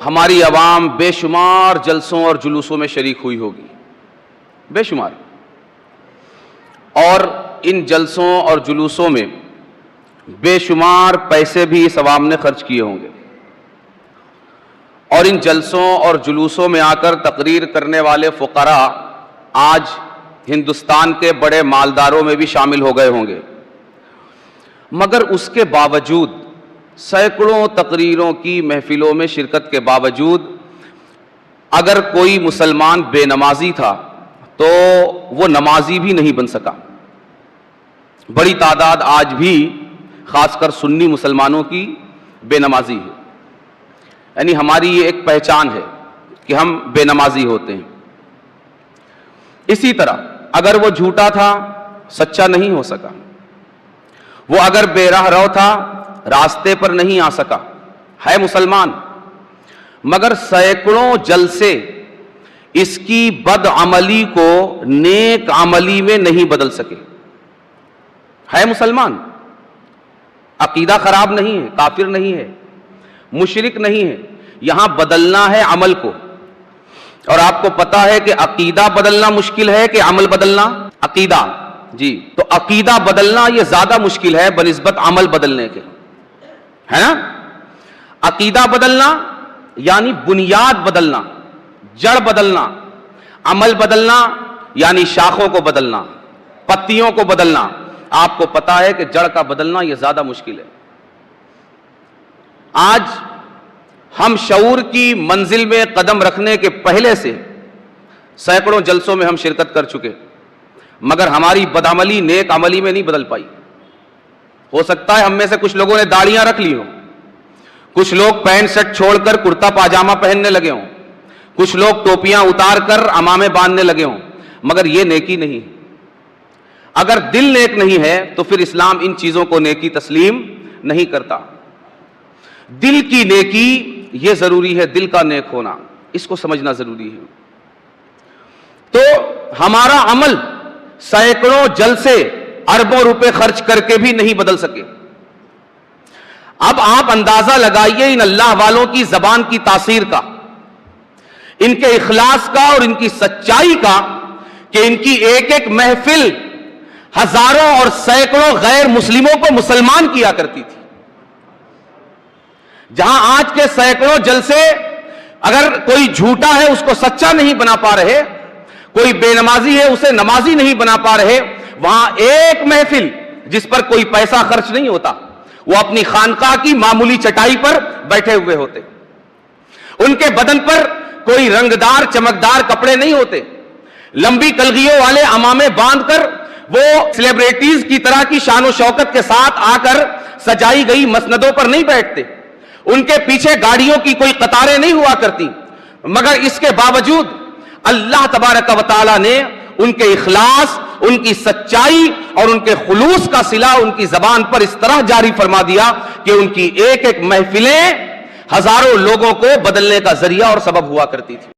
ہماری عوام بے شمار جلسوں اور جلوسوں میں شریک ہوئی ہوگی، بے شمار، اور ان جلسوں اور جلوسوں میں بے شمار پیسے بھی اس عوام نے خرچ کیے ہوں گے، اور ان جلسوں اور جلوسوں میں آ کر تقریر کرنے والے فقراء آج ہندوستان کے بڑے مالداروں میں بھی شامل ہو گئے ہوں گے، مگر اس کے باوجود سینکڑوں تقریروں کی محفلوں میں شرکت کے باوجود اگر کوئی مسلمان بے نمازی تھا تو وہ نمازی بھی نہیں بن سکا۔ بڑی تعداد آج بھی خاص کر سنی مسلمانوں کی بے نمازی ہے، یعنی ہماری یہ ایک پہچان ہے کہ ہم بے نمازی ہوتے ہیں۔ اسی طرح اگر وہ جھوٹا تھا، سچا نہیں ہو سکا، وہ اگر بے راہ رو تھا، راستے پر نہیں آ سکا، ہے مسلمان، مگر سینکڑوں جلسے اس کی بد عملی کو نیک عملی میں نہیں بدل سکے، ہے مسلمان، عقیدہ خراب نہیں ہے، کافر نہیں ہے، مشرک نہیں ہے، یہاں بدلنا ہے عمل کو۔ اور آپ کو پتا ہے کہ عقیدہ بدلنا مشکل ہے کہ عمل بدلنا؟ عقیدہ، جی، تو عقیدہ بدلنا یہ زیادہ مشکل ہے بنسبت عمل بدلنے کے، ہے نا؟ عقیدہ بدلنا یعنی بنیاد بدلنا، جڑ بدلنا، عمل بدلنا یعنی شاخوں کو بدلنا، پتیوں کو بدلنا۔ آپ کو پتا ہے کہ جڑ کا بدلنا یہ زیادہ مشکل ہے۔ آج ہم شعور کی منزل میں قدم رکھنے کے پہلے سے سینکڑوں جلسوں میں ہم شرکت کر چکے، مگر ہماری بدعملی نیک عملی میں نہیں بدل پائی۔ ہو سکتا ہے ہم میں سے کچھ لوگوں نے داڑیاں رکھ لی ہوں، کچھ لوگ پینٹ شرٹ چھوڑ کر کرتا پاجامہ پہننے لگے ہوں، کچھ لوگ ٹوپیاں اتار کر عمامے باندھنے لگے ہوں، مگر یہ نیکی نہیں۔ اگر دل نیک نہیں ہے تو پھر اسلام ان چیزوں کو نیکی تسلیم نہیں کرتا۔ دل کی نیکی یہ ضروری ہے، دل کا نیک ہونا، اس کو سمجھنا ضروری ہے۔ تو ہمارا عمل سینکڑوں جلسے اربوں روپے خرچ کر کے بھی نہیں بدل سکے۔ اب آپ اندازہ لگائیے ان اللہ والوں کی زبان کی تاثیر کا، ان کے اخلاص کا اور ان کی سچائی کا، کہ ان کی ایک ایک محفل ہزاروں اور سینکڑوں غیر مسلموں کو مسلمان کیا کرتی تھی۔ جہاں آج کے سینکڑوں جلسے اگر کوئی جھوٹا ہے اس کو سچا نہیں بنا پا رہے، کوئی بے نمازی ہے اسے نمازی نہیں بنا پا رہے، وہاں ایک محفل جس پر کوئی پیسہ خرچ نہیں ہوتا، وہ اپنی خانقاہ کی معمولی چٹائی پر بیٹھے ہوئے ہوتے، ان کے بدن پر کوئی رنگدار چمکدار کپڑے نہیں ہوتے، لمبی کلگیوں والے عمامے باندھ کر وہ سیلیبریٹیز کی طرح کی شان و شوکت کے ساتھ آ کر سجائی گئی مسندوں پر نہیں بیٹھتے، ان کے پیچھے گاڑیوں کی کوئی قطاریں نہیں ہوا کرتی، مگر اس کے باوجود اللہ تبارک و تعالی نے ان کے اخلاص، ان کی سچائی اور ان کے خلوص کا صلہ ان کی زبان پر اس طرح جاری فرما دیا کہ ان کی ایک ایک محفلیں ہزاروں لوگوں کو بدلنے کا ذریعہ اور سبب ہوا کرتی تھی۔